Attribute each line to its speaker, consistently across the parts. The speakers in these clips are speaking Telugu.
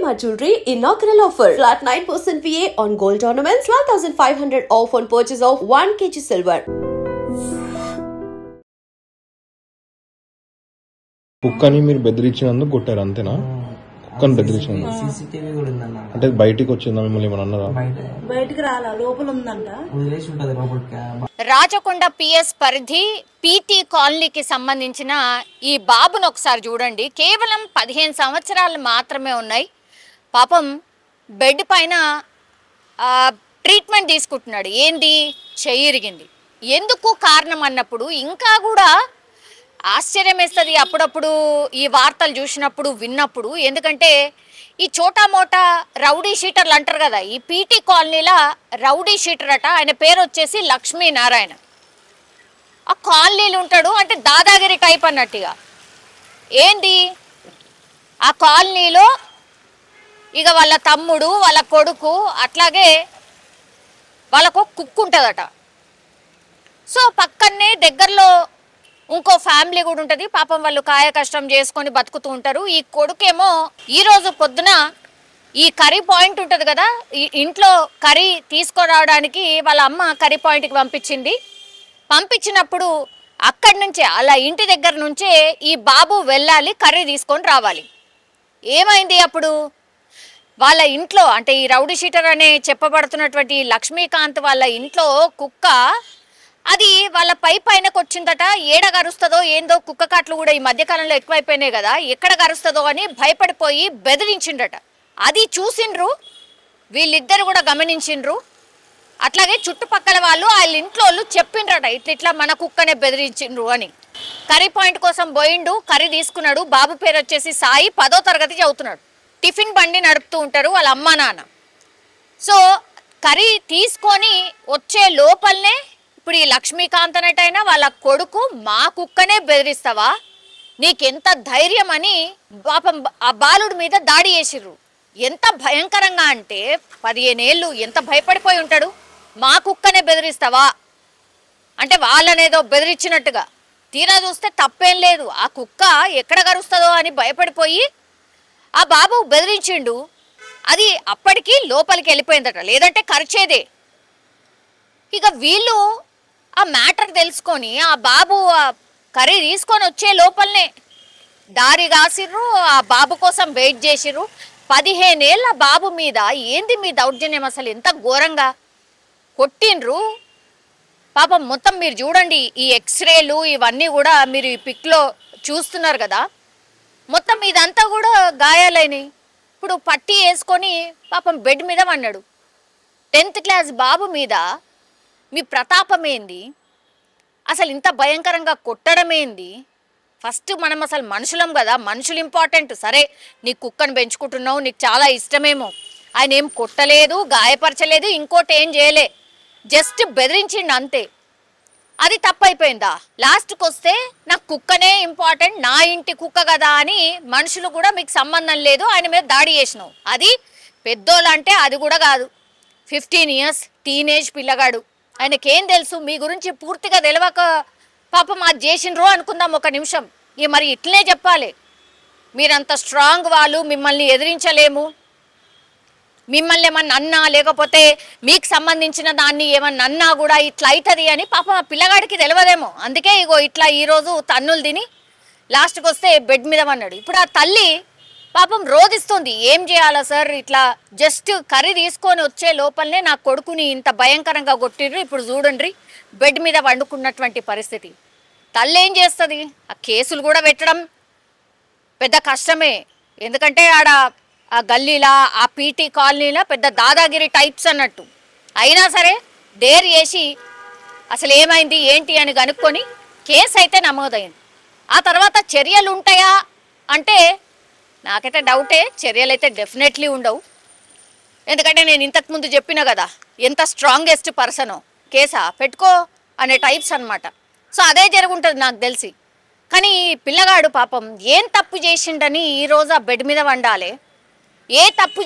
Speaker 1: Shalimar Jewelry inaugural offer. Flat 9% VA on gold ornaments, 12,500 off on purchase of 1 kg silver.
Speaker 2: కుక్కని మీరు బెదిరించినందుకు కొట్టారు అంతేనా? కుక్కని బెదిరించినందుకు
Speaker 3: సీసీటీవీ కూడా ఉందన్న.
Speaker 2: అంటే బయటికి వచ్చిందా మిమ్మల్ని ఏమన్నా అన్నారా?
Speaker 4: బయటికి రాలా, లోపల ఉందంట.
Speaker 3: వదిలేసి ఉంటది లోపలికి.
Speaker 5: రాచకొండ పిఎస్ పరిధి పీటీ కాలనీకి సంబంధించిన ఈ బాబును ఒకసారి చూడండి. కేవలం 15 సంవత్సరాలు మాత్రమే ఉన్నాయి. పాపం బెడ్ పైన ట్రీట్మెంట్ తీసుకుంటున్నాడు. ఏంది? చెయ్యి ఇరిగింది. ఎందుకు కారణం అన్నప్పుడు ఇంకా కూడా ఆశ్చర్యం వేస్తుంది అప్పుడప్పుడు ఈ వార్తలు చూసినప్పుడు విన్నప్పుడు. ఎందుకంటే ఈ చోటా మోటా రౌడీ షీటర్లు అంటారు కదా, ఈ పీటీ కాలనీలో రౌడీ షీటర్ అట. ఆయన పేరు వచ్చేసి లక్ష్మీనారాయణ. ఆ కాలనీలు ఉంటాడు అంటే దాదాగిరి టైప్ అన్నట్టుగా. ఏంది ఆ కాలనీలో ఇక వాళ్ళ తమ్ముడు వాళ్ళ కొడుకు అట్లాగే వాళ్ళకు కుక్కు ఉంటుందట. సో పక్కనే దగ్గరలో ఇంకో ఫ్యామిలీ కూడా ఉంటుంది. పాపం వాళ్ళు కాయ కష్టం చేసుకొని బతుకుతూ ఉంటారు. ఈ కొడుకేమో ఈరోజు పొద్దున ఈ కర్రీ పాయింట్ ఉంటుంది కదా, ఈ ఇంట్లో కర్రీ తీసుకురావడానికి వాళ్ళ అమ్మ కర్రీ పాయింట్కి పంపించినప్పుడు అక్కడి నుంచే అలా ఇంటి దగ్గర నుంచే ఈ బాబు వెళ్ళాలి, కర్రీ తీసుకొని రావాలి. ఏమైంది అప్పుడు వాళ్ళ ఇంట్లో అంటే ఈ రౌడీ షీటర్ అనే చెప్పబడుతున్నటువంటి లక్ష్మీకాంత్ వాళ్ళ ఇంట్లో కుక్క అది వాళ్ళ పైనకు వచ్చిందట. ఏడ గరుస్తుందో ఏందో, కుక్క కాట్లు కూడా ఈ మధ్యకాలంలో ఎక్కువైపోయినాయి కదా, ఎక్కడ గరుస్తుందో అని భయపడిపోయి బెదిరించిండట. అది చూసిండ్రు వీళ్ళిద్దరు కూడా గమనించిండ్రు. అట్లాగే చుట్టుపక్కల వాళ్ళు వాళ్ళ ఇంట్లో వాళ్ళు చెప్పిండ్రట, ఇట్లా మన కుక్కనే బెదిరించిండ్రు అని. కర్రీ పాయింట్ కోసం పోయిండు, కర్రీ తీసుకున్నాడు. బాబు పేరు వచ్చేసి సాయి, 10వ తరగతి చదువుతున్నాడు. టిఫిన్ బండి నడుపుతూ ఉంటారు వాళ్ళ అమ్మ నాన్న. సో కర్రీ తీసుకొని వచ్చే లోపలనే ఇప్పుడు ఈ లక్ష్మీకాంత్ అన్నట్టయినా వాళ్ళ కొడుకు మా కుక్కనే బెదిరిస్తావా, నీకెంత ధైర్యం అని పాపం ఆ బాలుడి మీద దాడి చేసిర్రు. ఎంత భయంకరంగా అంటే 15 ఏళ్ళు ఎంత భయపడిపోయి ఉంటాడు. మా కుక్కనే బెదిరిస్తావా అంటే వాళ్ళనేదో బెదిరించినట్టుగా. తీరా చూస్తే తప్పేం లేదు, ఆ కుక్క ఎక్కడ కరుస్తుందో అని భయపడిపోయి ఆ బాబు బెదిరించిండు. అది అప్పటికి లోపలికి వెళ్ళిపోయిందట, లేదంటే కరిచేదే. ఇక వీళ్ళు ఆ మ్యాటర్ తెలుసుకొని ఆ బాబు కర్రీ తీసుకొని వచ్చే లోపలనే దారి కాసిర్రు. ఆ బాబు కోసం వెయిట్ చేసిర్రు. 15 ఏళ్ళ బాబు మీద ఏంది మీ దౌర్జన్యం, అసలు ఎంత ఘోరంగా కొట్టిండ్రు. పాపం మొత్తం మీరు చూడండి, ఈ ఎక్స్రేలు ఇవన్నీ కూడా మీరు ఈ పిక్లో చూస్తున్నారు కదా, మొత్తం ఇదంతా కూడా గాయాలైనవి. ఇప్పుడు పట్టి వేసుకొని పాపం బెడ్ మీద పన్నాడు. 10th క్లాస్ బాబు మీద మీ ప్రతాపం ఏంది, అసలు ఇంత భయంకరంగా కొట్టడం ఏంది? ఫస్ట్ మనం అసలు మనుషులం కదా, మనుషులు ఇంపార్టెంట్. సరే నీ కుక్కను పెంచుకుంటున్నావు, నీకు చాలా ఇష్టమేమో. ఆయన ఏం కొట్టలేదు, గాయపరచలేదు, ఇంకోటి ఏం చేయలే, జస్ట్ బెదిరించిండు అంతే. అది తప్పైపోయిందా? లాస్ట్కి వస్తే నాకు కుక్కనే ఇంపార్టెంట్, నా ఇంటి కుక్క కదా అని మనుషులు కూడా మీకు సంబంధం లేదు, ఆయన మీద దాడి చేసినావు. అది పెద్దోళ్ళు అంటే అది కూడా కాదు, 15 ఇయర్స్ టీనేజ్ పిల్లగాడు. ఆయనకేం తెలుసు మీ గురించి పూర్తిగా తెలియక పాపం అది చేసిండ్రో అనుకుందాం ఒక నిమిషం. ఇక మరి ఇట్లనే చెప్పాలి, మీరంత స్ట్రాంగ్ వాళ్ళు, మిమ్మల్ని ఎదిరించలేము, మిమ్మల్ని ఏమన్నా అన్నా లేకపోతే మీకు సంబంధించిన దాన్ని ఏమన్నా అన్నా కూడా ఇట్లా అవుతుంది అని పాపం ఆ పిల్లగాడికి తెలియదేమో. అందుకే ఇగో ఇట్లా ఈరోజు తన్నులు తిని లాస్ట్కి వస్తే బెడ్ మీద పన్నాడు. ఇప్పుడు ఆ తల్లి పాపం రోధిస్తుంది, ఏం చేయాలా సార్, ఇట్లా జస్ట్ కర్రీ తీసుకొని వచ్చే లోపలనే నా కొడుకుని ఇంత భయంకరంగా కొట్టిర్రు, ఇప్పుడు చూడండి బెడ్ మీద వండుకున్నటువంటి పరిస్థితి. తల్లి ఏం చేస్తుంది? ఆ కేసులు కూడా పెట్టడం పెద్ద కష్టమే. ఎందుకంటే ఆడ ఆ గల్లీలా ఆ పీటీ కాలనీలా పెద్ద దాదాగిరి టైప్స్ అన్నట్టు. అయినా సరే డేర్ చేసి అసలు ఏమైంది ఏంటి అని కనుక్కొని కేసు అయితే నమోదైంది. ఆ తర్వాత చర్యలు ఉంటాయా అంటే నాకైతే డౌటే. చర్యలు అయితే డెఫినెట్లీ ఉండవు. ఎందుకంటే నేను ఇంతకుముందు చెప్పిన కదా ఎంత స్ట్రాంగెస్ట్ పర్సనో, కేసా పెట్టుకో అనే టైప్స్ అనమాట. సో అదే జరుగుంటుంది నాకు తెలిసి. కానీ పిల్లగాడు పాపం ఏం తప్పు చేసిండని ఈరోజు ఆ బెడ్ మీద వండాలి, ఏ తప్పు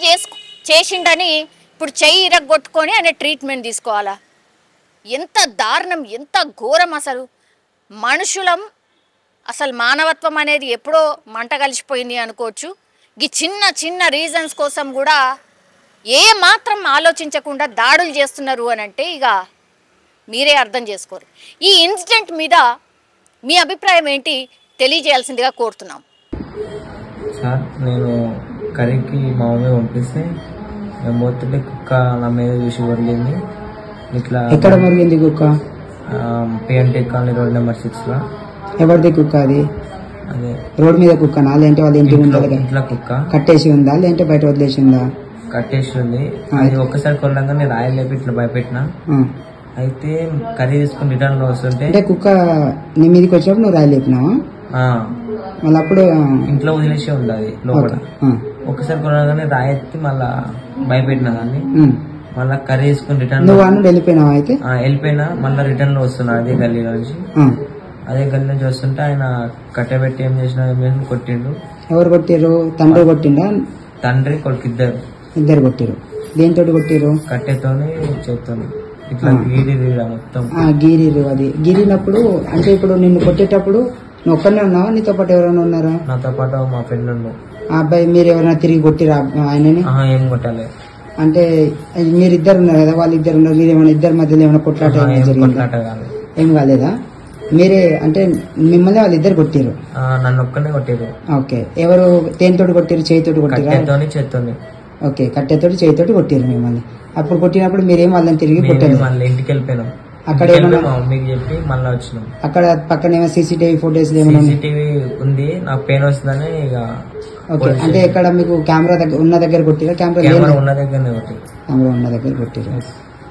Speaker 5: చేసిండని ఇప్పుడు చెయ్యి ఇరగొట్టుకొని ఆయన ట్రీట్మెంట్ తీసుకోవాలా? ఎంత దారుణం, ఎంత ఘోరం. అసలు మనుషులం, అసలు మానవత్వం అనేది ఎప్పుడో మంట కలిసిపోయింది అనుకోవచ్చు. ఈ చిన్న చిన్న రీజన్స్ కోసం కూడా ఏ మాత్రం ఆలోచించకుండా దాడులు చేస్తున్నారు అని అంటే ఇక మీరే అర్థం చేసుకోరు. ఈ ఇన్సిడెంట్ మీద మీ అభిప్రాయం ఏంటి తెలియజేయాల్సిందిగా కోరుతున్నాం.
Speaker 3: సార్ నేను కర్రీకి మా మమ్మీ పంపిస్తే మేము పోతుంటే కుక్క నా మీద చూసి వరిగింది. ఇట్లా
Speaker 6: ఎక్కడ మరిగింది కుక్క?
Speaker 3: పిఎన్టీ కాలనీ రోడ్ నెంబర్ 6 లో.
Speaker 6: ఎవరిది కుక్క అది?
Speaker 3: అదే
Speaker 6: రోడ్ మీద కుక్కనా లేదంటే వాళ్ళ ఇంటి ఉందా?
Speaker 3: ఇంట్లో కుక్క
Speaker 6: కట్టేసి ఉందా లేదంటే బయట వదిలేసి ఉందా?
Speaker 3: కట్టేసి ఉంది. అది ఒక్కసారి కొనగానే రాయలు లేపి ఇట్లా భయపెట్టిన. అయితే కర్రీ తీసుకుని రిటర్న్ లో వస్తుంటే
Speaker 6: అంటే కుక్క నీ మీదకి వచ్చినప్పుడు నువ్వు రాయి లేపినావా? మళ్ళీ అప్పుడు
Speaker 3: ఇంట్లో వదిలేసి ఉంది అది లోపల. ఒకసారి కొనగానే రాయి ఎత్తి మళ్ళా భయపెట్టినా కానీ మళ్ళా కర్రీ తీసుకుని రిటర్న్
Speaker 6: నువ్వు అన్న వెళ్ళిపోయినావా? అయితే
Speaker 3: వెళ్ళిపోయినా మళ్ళీ రిటర్న్ లో వస్తున్నా అదే గల్లీ నుంచి. అదే గల్లీ నుంచి వస్తుంటే ఆయన కట్టబెట్టి ఏం చేసినా కొట్టిండు.
Speaker 6: ఎవరు కొట్టిరు? తండ్రి కొట్టిండా?
Speaker 3: తండ్రి కొడుకు
Speaker 6: ఇద్దరు కొట్టిరు. దేంతో కొట్టిరు?
Speaker 3: కట్టెతోని చేత్తోని ఇట్లా గీరి మొత్తం
Speaker 6: గీరిరు. అది గీరినప్పుడు అంటే ఇప్పుడు నిన్ను కొట్టేటప్పుడు నువ్వు ఒక్కనే ఉన్నావా? నీతో పాటు ఎవరైనా ఉన్నారా?
Speaker 3: నాతో పాటు మా ఫ్రెండ్ ఉండు.
Speaker 6: ఆ అబ్బాయి మీరు ఎవరైనా తిరిగి కొట్టిరా ఆయనని?
Speaker 3: ఏం కొట్టాలి.
Speaker 6: అంటే మీరిద్దరు ఉన్నారు కదా, వాళ్ళిద్దరు ఉన్నారు, మీరు ఏమైనా ఇద్దరి మధ్యలో ఏమైనా కొట్లాట ఏం కాలేదా? మీరే అంటే మిమ్మల్ని వాళ్ళిద్దరు కొట్టిరు?
Speaker 3: నన్ను ఒక్కనే కొట్టిరు.
Speaker 6: ఓకే. ఎవరు దేనితోటి కొట్టిరు? చేతితోటి కొట్టిరా?
Speaker 3: చేత్తోని.
Speaker 6: ఓకే, కట్టెతోటి చేతితోటి కొట్టిరు మిమ్మల్ని. అప్పుడు కొట్టినప్పుడు మీరేం వాళ్ళని తిరిగి కొట్టలేదు?
Speaker 3: మళ్ళీ ఇంటికి వెళ్ళిపోయినాం.
Speaker 6: అక్కడ
Speaker 3: మా మమ్మీకి చెప్పి మళ్ళీ వచ్చినాం.
Speaker 6: అక్కడ పక్కన ఏమైనా సీసీటీవీ ఫోటోస్
Speaker 3: సీసీటీవీ ఉంది. నాకు పెయిన్ వస్తుందని ఇక.
Speaker 6: ఓకే. అంటే ఇక్కడ మీకు కెమెరా ఉన్న దగ్గర కొట్టిరా?
Speaker 3: కెమెరా ఉన్న దగ్గరనే కొట్టిరు.
Speaker 6: కెమెరా ఉన్న దగ్గర కొట్టిరు.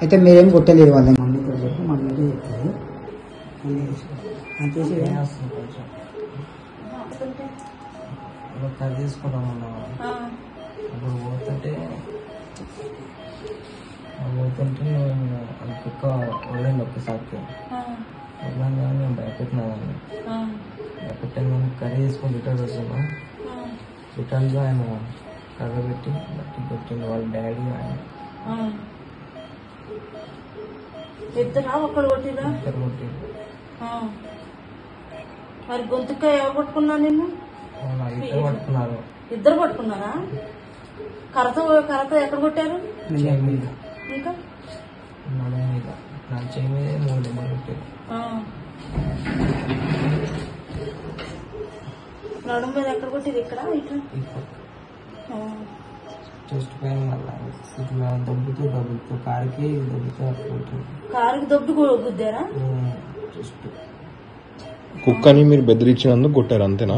Speaker 6: అయితే మీరేం కొట్టలేదు వాళ్ళని? మమ్మీతో చెప్పి మమ్మీ చెప్తారు.
Speaker 3: కర్రీ తీసుకుంటాం అప్పుడు పోతుంటే కుక్క వదిలేండి ఒక్కసారికి. వదలంగానే మేము భయపెట్టినా దాన్ని. భయపెట్టాను కర్రీ తీసుకొని రిటర్న్ వస్తున్నాం. రిటర్న్లో ఆయన కర్ర పెట్టి బట్టి కొట్టింది వాళ్ళ డాడీ. ఆయన
Speaker 4: ఇద్దరు కొట్టిరా?
Speaker 3: ఇద్దరు కొట్టింది.
Speaker 4: మరి గొంతుకాయ ఎవరు పట్టుకున్నా నిన్ను?
Speaker 3: ఇద్దరు పట్టుకున్నారు.
Speaker 4: ఇద్దరు పట్టుకున్నారా? కర్రతో ఎక్కడ కొట్టారు?
Speaker 3: చేయి మీద.
Speaker 4: ఇంకా
Speaker 3: నడుము మీద. నా చేయి మీద 3 దెబ్బలు కొట్టారు.
Speaker 4: నడుము మీద ఎక్కడ కొట్టిరు? ఇక్కడ ఇట్లా
Speaker 3: చెస్ట్ పైన మళ్ళా ఇట్లా దొబ్బుతూ కారుకి దొబ్బుతూ
Speaker 4: కారుకి దొబ్బి గుద్దారా?
Speaker 3: చెస్ట్.
Speaker 2: కుక్కని మీరు బెదిరించినందుకు కొట్టారు అంతేనా?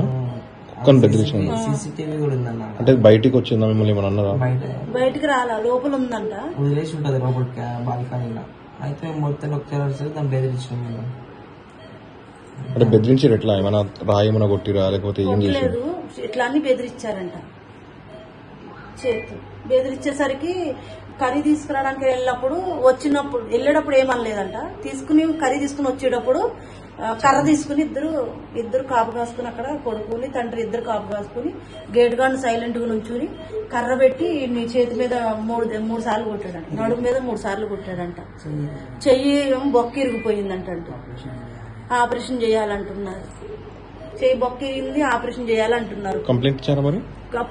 Speaker 2: కుక్కని బెదిరించినందుకు
Speaker 3: సీసీటీవీ కూడా ఉందన్న.
Speaker 2: అంటే బయటికి వచ్చిందా మిమ్మల్ని ఏమన్నా అన్నారా?
Speaker 4: బయటికి రాలా, లోపల ఉందంట.
Speaker 3: వదిలేసి ఉంటది లోపలికి బాల్కనీలో. అయితే మొత్తం ఒకసారి దాన్ని బెదిరించాం మేము.
Speaker 2: అంటే బెదిరించారు ఎట్లా? ఏమైనా రాయి ఏమైనా కొట్టిరా లేకపోతే ఏం చేశారు?
Speaker 4: ఇట్లా అన్ని బెదిరించారంట. చేతు బెదిరించేసరికి కర్రీ తీసుకురావడానికి వెళ్ళేటప్పుడు ఏమనలేదంట. కర్రీ తీసుకుని వచ్చేటప్పుడు కర్ర తీసుకుని ఇద్దరు కాపు కాసుకుని అక్కడ కొడుకుని తండ్రి ఇద్దరు కాపు కాసుకుని గేట్ గార్డ్ సైలెంట్ గా నుంచుని కర్ర పెట్టి నీ చేతి మీద మూడు సార్లు కొట్టాడంట. నడుము మీద 3 సార్లు కొట్టాడంట. చెయ్యి బొక్క ఇరిగిపోయిందంట. ఆపరేషన్ చేయాలంటున్నారు. చెయ్యి బొక్క ఇరిగింది, ఆపరేషన్ చేయాలంటున్నారు.
Speaker 2: కంప్లైంట్ ఇచ్చారా మరి?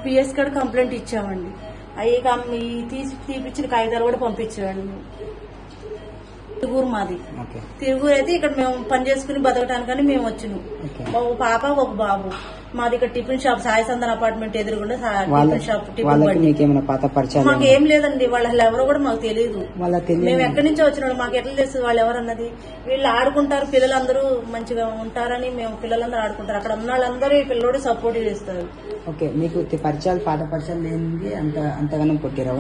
Speaker 4: పిఎస్ కాడ కంప్లైంట్ ఇచ్చామండి. అవి తీపిచ్చిన కాగితాలు కూడా పంపించామండి. తిరుగురు మాది. తిరుగురు అయితే ఇక్కడ మేము పని చేసుకుని బతకటానికని మేము వచ్చినాం. ఒక పాప ఒక బాబు. మాది ఇక్కడ టిఫిన్ షాప్ సాయి సందన్ అపార్ట్మెంట్ ఎదురుగుండా టిఫిన్ షాప్. మాకేం లేదండి. వాళ్ళు ఎవరో కూడా మాకు తెలియదు. మేము ఎక్కడి నుంచో వచ్చినాడు, మాకు ఎట్లా తెలుస్తుంది వాళ్ళు ఎవరన్నది. వీళ్ళు ఆడుకుంటారు, పిల్లలందరూ మంచిగా ఉంటారని మేము పిల్లలందరూ ఆడుకుంటారు. అక్కడ ఉన్న వాళ్ళందరూ ఈ పిల్లడు సపోర్ట్ చేస్తారు.
Speaker 6: ఓకే. మీకు పరిచయాలు పాత పరిచయాలు లేని అంతగానం కొట్టిరా?